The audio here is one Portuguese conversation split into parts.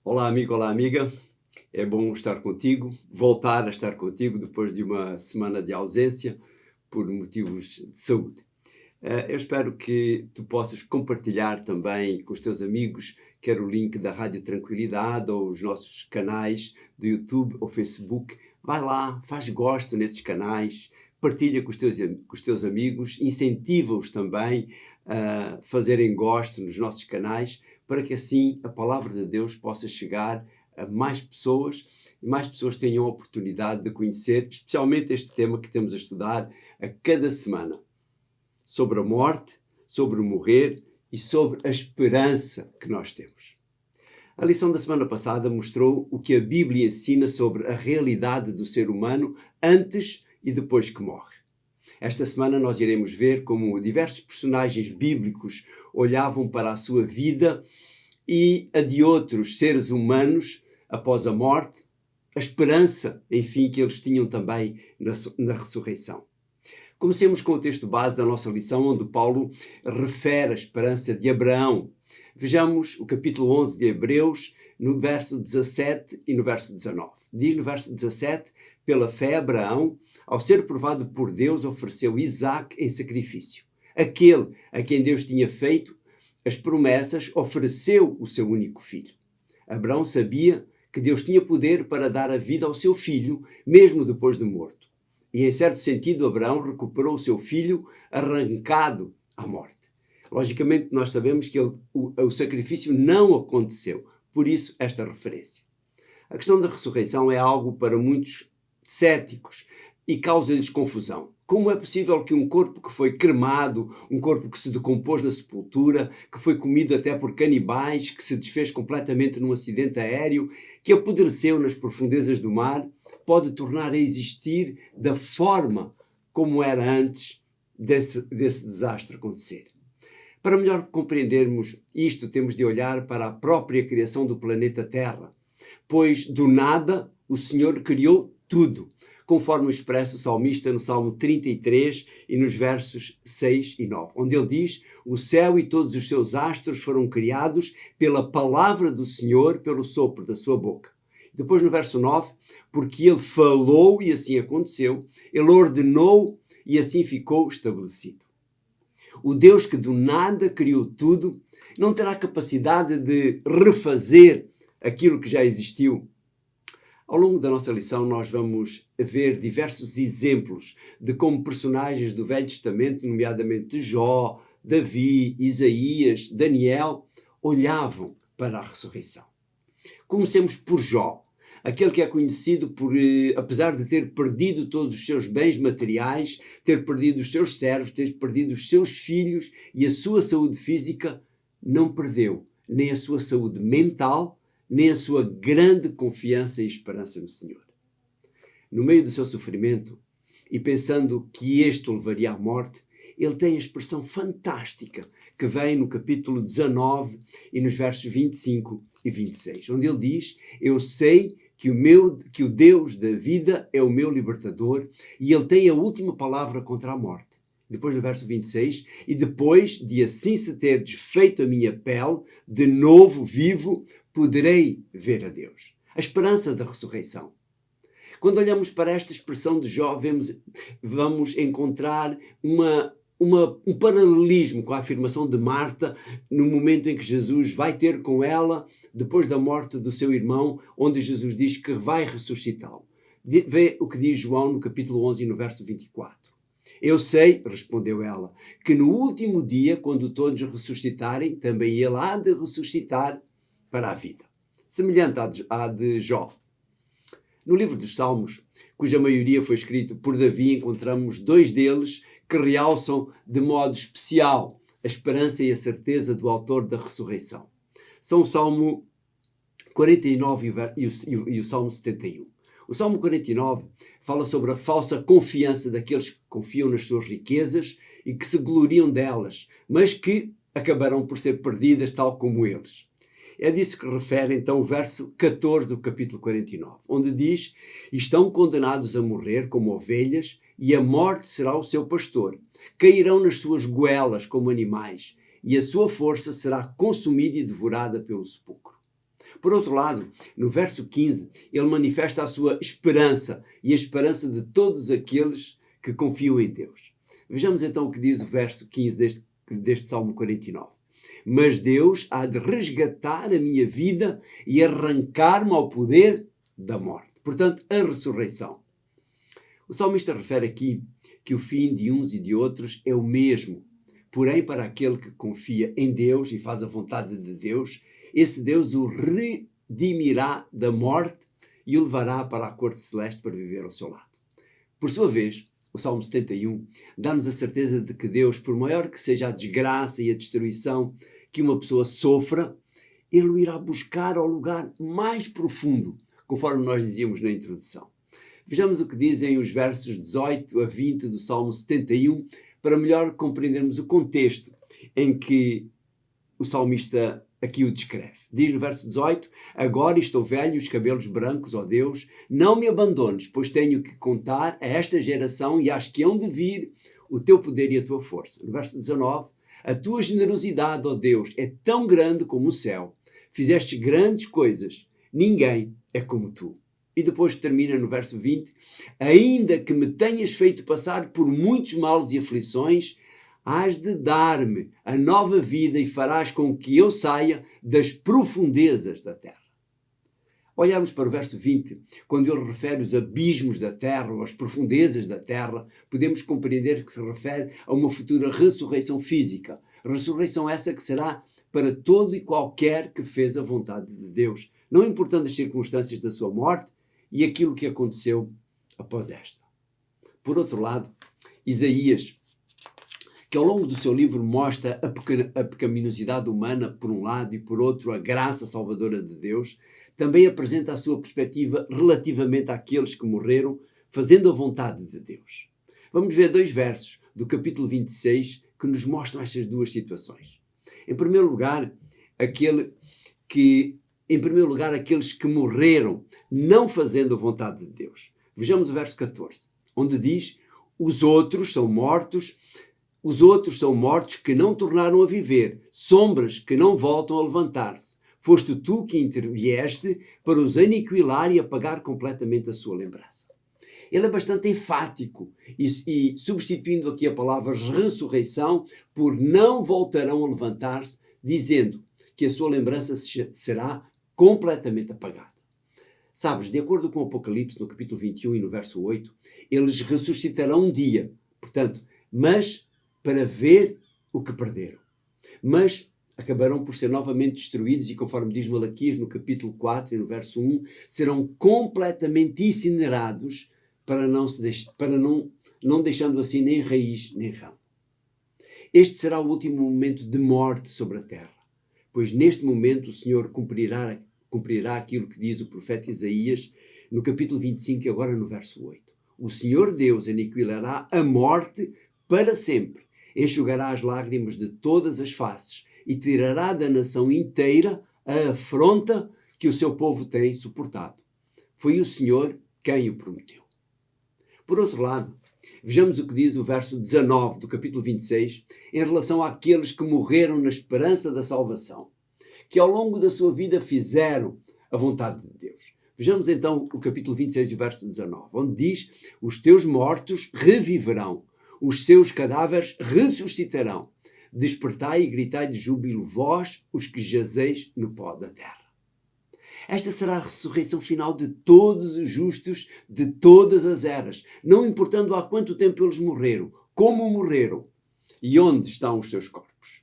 Olá, amigo, olá, amiga. É bom estar contigo, voltar a estar contigo depois de uma semana de ausência por motivos de saúde. Eu espero que tu possas compartilhar também com os teus amigos, quer o link da Rádio Tranquilidade ou os nossos canais do YouTube ou Facebook. Vai lá, faz gosto nesses canais, partilha com os teus amigos, incentiva-os também a fazerem gosto nos nossos canais, para que assim a palavra de Deus possa chegar a mais pessoas e mais pessoas tenham a oportunidade de conhecer, especialmente este tema que temos a estudar a cada semana, sobre a morte, sobre o morrer e sobre a esperança que nós temos. A lição da semana passada mostrou o que a Bíblia ensina sobre a realidade do ser humano antes e depois que morre. Esta semana nós iremos ver como diversos personagens bíblicos olhavam para a sua vida e a de outros seres humanos após a morte, a esperança, enfim, que eles tinham também na ressurreição. Comecemos com o texto base da nossa lição, onde Paulo refere a esperança de Abraão. Vejamos o capítulo 11 de Hebreus, no verso 17 e no verso 19. Diz no verso 17, pela fé Abraão, ao ser provado por Deus, ofereceu Isaque em sacrifício. Aquele a quem Deus tinha feito as promessas, ofereceu o seu único filho. Abraão sabia que Deus tinha poder para dar a vida ao seu filho, mesmo depois de morto. E, em certo sentido, Abraão recuperou o seu filho arrancado à morte. Logicamente, nós sabemos que o sacrifício não aconteceu, por isso esta referência. A questão da ressurreição é algo para muitos céticos e causa-lhes confusão. Como é possível que um corpo que foi cremado, um corpo que se decompôs na sepultura, que foi comido até por canibais, que se desfez completamente num acidente aéreo, que apodreceu nas profundezas do mar, pode tornar a existir da forma como era antes desse desastre acontecer? Para melhor compreendermos isto, temos de olhar para a própria criação do planeta Terra, pois do nada o Senhor criou tudo, conforme expressa o salmista no Salmo 33 e nos versos 6 e 9, onde ele diz: o céu e todos os seus astros foram criados pela palavra do Senhor, pelo sopro da sua boca. Depois no verso 9, porque ele falou e assim aconteceu, ele ordenou e assim ficou estabelecido. O Deus que do nada criou tudo não terá capacidade de refazer aquilo que já existiu? Ao longo da nossa lição nós vamos ver diversos exemplos de como personagens do Velho Testamento, nomeadamente Jó, Davi, Isaías, Daniel, olhavam para a ressurreição. Comecemos por Jó, aquele que é conhecido por, apesar de ter perdido todos os seus bens materiais, ter perdido os seus servos, ter perdido os seus filhos e a sua saúde física, não perdeu nem a sua saúde mental, nem a sua grande confiança e esperança no Senhor. No meio do seu sofrimento, e pensando que este o levaria à morte, ele tem a expressão fantástica que vem no capítulo 19 e nos versos 25 e 26, onde ele diz: eu sei que o Deus da vida é o meu libertador e ele tem a última palavra contra a morte. Depois no verso 26, e depois de assim se ter desfeito a minha pele, de novo vivo, poderei ver a Deus. A esperança da ressurreição. Quando olhamos para esta expressão de Jó, vamos encontrar um paralelismo com a afirmação de Marta no momento em que Jesus vai ter com ela, depois da morte do seu irmão, onde Jesus diz que vai ressuscitá-lo. Vê o que diz João no capítulo 11 e no verso 24. Eu sei, respondeu ela, que no último dia, quando todos ressuscitarem, também ele há de ressuscitar para a vida. Semelhante à de Jó. No livro dos Salmos, cuja maioria foi escrito por Davi, encontramos dois deles que realçam de modo especial a esperança e a certeza do autor da ressurreição. São o Salmo 49 e o Salmo 71. O Salmo 49 fala sobre a falsa confiança daqueles que confiam nas suas riquezas e que se gloriam delas, mas que acabarão por ser perdidas tal como eles. É disso que refere então o verso 14 do capítulo 49, onde diz: estão condenados a morrer como ovelhas e a morte será o seu pastor. Cairão nas suas goelas como animais e a sua força será consumida e devorada pelo sepulcro. Por outro lado, no verso 15, ele manifesta a sua esperança e a esperança de todos aqueles que confiam em Deus. Vejamos então o que diz o verso 15 deste Salmo 49. Mas Deus há de resgatar a minha vida e arrancar-me ao poder da morte. Portanto, a ressurreição. O salmista refere aqui que o fim de uns e de outros é o mesmo. Porém, para aquele que confia em Deus e faz a vontade de Deus, esse Deus o redimirá da morte e o levará para a corte celeste para viver ao seu lado. Por sua vez, o Salmo 71 dá-nos a certeza de que Deus, por maior que seja a desgraça e a destruição que uma pessoa sofra, ele o irá buscar ao lugar mais profundo, conforme nós dizíamos na introdução. Vejamos o que dizem os versos 18 a 20 do Salmo 71, para melhor compreendermos o contexto em que o salmista aqui o descreve. Diz no verso 18: agora estou velho e os cabelos brancos, ó Deus, não me abandones, pois tenho que contar a esta geração e às que hão de vir o teu poder e a tua força. No verso 19: a tua generosidade, ó Deus, é tão grande como o céu. Fizeste grandes coisas, ninguém é como tu. E depois termina no verso 20: ainda que me tenhas feito passar por muitos males e aflições, hás de dar-me a nova vida e farás com que eu saia das profundezas da terra. Olharmos para o verso 20, quando ele refere os abismos da terra, ou as profundezas da terra, podemos compreender que se refere a uma futura ressurreição física. Ressurreição essa que será para todo e qualquer que fez a vontade de Deus, não importando as circunstâncias da sua morte e aquilo que aconteceu após esta. Por outro lado, Isaías, que ao longo do seu livro mostra a pecaminosidade humana por um lado e por outro a graça salvadora de Deus, também apresenta a sua perspectiva relativamente àqueles que morreram fazendo a vontade de Deus. Vamos ver 2 versos do capítulo 26 que nos mostram estas duas situações. Em primeiro lugar, aqueles que morreram não fazendo a vontade de Deus. Vejamos o verso 14, onde diz: os outros são mortos que não tornaram a viver, sombras que não voltam a levantar-se. Foste tu que intervieste para os aniquilar e apagar completamente a sua lembrança. Ele é bastante enfático e substituindo aqui a palavra ressurreição por não voltarão a levantar-se, dizendo que a sua lembrança será completamente apagada. Sabes, de acordo com o Apocalipse, no capítulo 21 e no verso 8, eles ressuscitarão um dia, portanto, mas para ver o que perderam. Mas acabarão por ser novamente destruídos e, conforme diz Malaquias, no capítulo 4 e no verso 1, serão completamente incinerados para não deixando assim nem raiz nem ramo. Este será o último momento de morte sobre a terra, pois neste momento o Senhor cumprirá aquilo que diz o profeta Isaías no capítulo 25 e agora no verso 8. O Senhor Deus aniquilará a morte para sempre, enxugará as lágrimas de todas as faces e tirará da nação inteira a afronta que o seu povo tem suportado. Foi o Senhor quem o prometeu. Por outro lado, vejamos o que diz o verso 19 do capítulo 26 em relação àqueles que morreram na esperança da salvação, que ao longo da sua vida fizeram a vontade de Deus. Vejamos então o capítulo 26 e o verso 19, onde diz: os teus mortos reviverão, os seus cadáveres ressuscitarão. Despertai e gritai de júbilo vós, os que jazeis no pó da terra. Esta será a ressurreição final de todos os justos de todas as eras, não importando há quanto tempo eles morreram, como morreram e onde estão os seus corpos.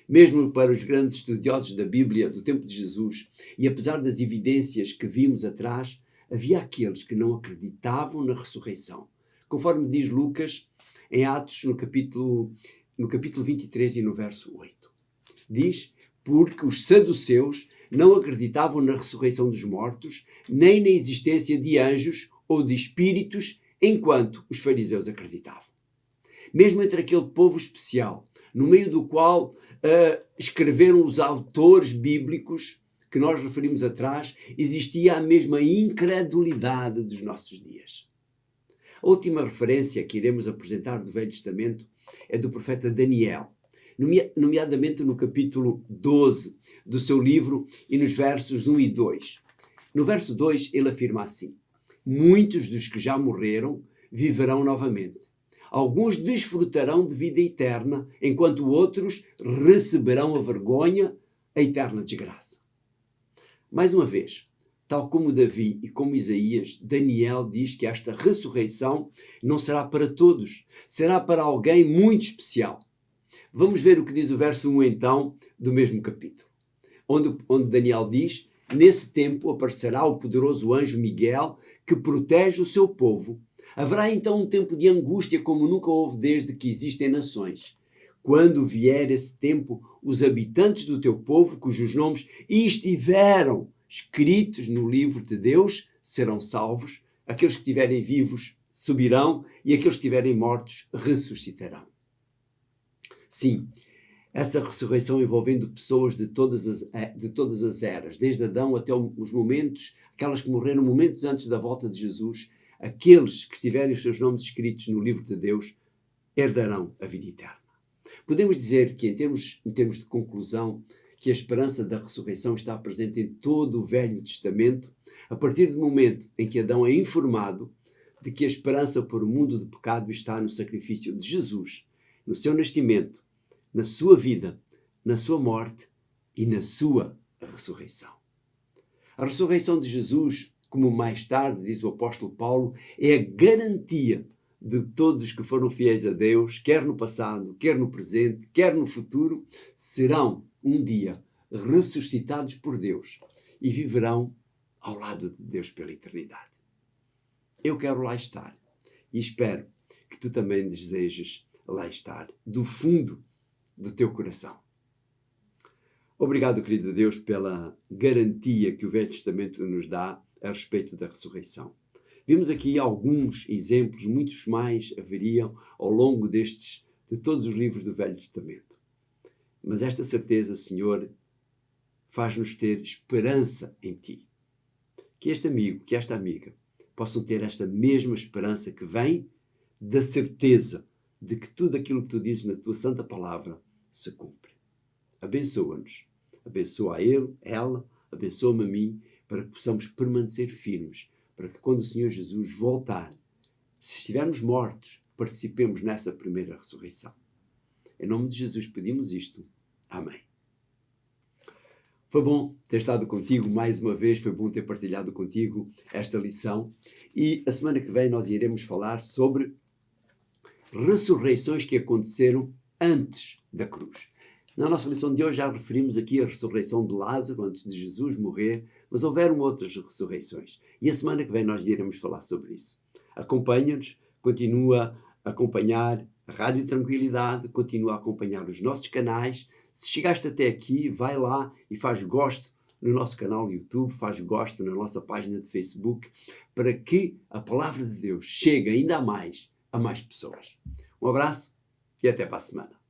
Mesmo para os grandes estudiosos da Bíblia do tempo de Jesus, e apesar das evidências que vimos atrás, havia aqueles que não acreditavam na ressurreição, conforme diz Lucas em Atos no capítulo 23 e no verso 8. Diz: porque os saduceus não acreditavam na ressurreição dos mortos, nem na existência de anjos ou de espíritos, enquanto os fariseus acreditavam. Mesmo entre aquele povo especial, no meio do qual escreveram os autores bíblicos que nós referimos atrás, existia a mesma incredulidade dos nossos dias. A última referência que iremos apresentar do Velho Testamento é do profeta Daniel. nomeadamente no capítulo 12 do seu livro e nos versos 1 e 2. No verso 2 ele afirma assim: muitos dos que já morreram viverão novamente. Alguns desfrutarão de vida eterna, enquanto outros receberão a vergonha, a eterna desgraça. Mais uma vez, tal como Davi e como Isaías, Daniel diz que esta ressurreição não será para todos, será para alguém muito especial. Vamos ver o que diz o verso 1 então do mesmo capítulo, onde Daniel diz: nesse tempo aparecerá o poderoso anjo Miguel que protege o seu povo. Haverá então um tempo de angústia como nunca houve desde que existem nações. Quando vier esse tempo, os habitantes do teu povo, cujos nomes estiveram escritos no livro de Deus, serão salvos. Aqueles que estiverem vivos subirão e aqueles que estiverem mortos ressuscitarão. Sim, essa ressurreição envolvendo pessoas de todas as eras, desde Adão até os momentos, aquelas que morreram momentos antes da volta de Jesus, aqueles que tiverem os seus nomes escritos no livro de Deus, herdarão a vida eterna. Podemos dizer que, em termos de conclusão, que a esperança da ressurreição está presente em todo o Velho Testamento, a partir do momento em que Adão é informado de que a esperança por um mundo de pecado está no sacrifício de Jesus, no seu nascimento, na sua vida, na sua morte e na sua ressurreição. A ressurreição de Jesus, como mais tarde diz o apóstolo Paulo, é a garantia de todos os que foram fiéis a Deus, quer no passado, quer no presente, quer no futuro, serão um dia ressuscitados por Deus e viverão ao lado de Deus pela eternidade. Eu quero lá estar e espero que tu também desejes lá estar, do fundo do teu coração. Obrigado, querido Deus, pela garantia que o Velho Testamento nos dá a respeito da ressurreição. Vimos aqui alguns exemplos, muitos mais haveriam ao longo de todos os livros do Velho Testamento. Mas esta certeza, Senhor, faz-nos ter esperança em Ti. Que este amigo, que esta amiga, possam ter esta mesma esperança que vem da certeza de que tudo aquilo que Tu dizes na Tua Santa Palavra se cumpre. Abençoa-nos. Abençoa a ele, ela, abençoa-me a mim, para que possamos permanecer firmes, para que quando o Senhor Jesus voltar, se estivermos mortos, participemos nessa primeira ressurreição. Em nome de Jesus pedimos isto. Amém. Foi bom ter estado contigo mais uma vez, foi bom ter partilhado contigo esta lição. E a semana que vem nós iremos falar sobre ressurreições que aconteceram antes da cruz. Na nossa lição de hoje já referimos aqui a ressurreição de Lázaro antes de Jesus morrer, mas houveram outras ressurreições. E a semana que vem nós iremos falar sobre isso. Acompanha-nos, continua a acompanhar a Rádio Tranquilidade, continua a acompanhar os nossos canais. Se chegaste até aqui, vai lá e faz gosto no nosso canal do YouTube, faz gosto na nossa página de Facebook, para que a Palavra de Deus chegue ainda mais a mais pessoas. Um abraço e até para a semana.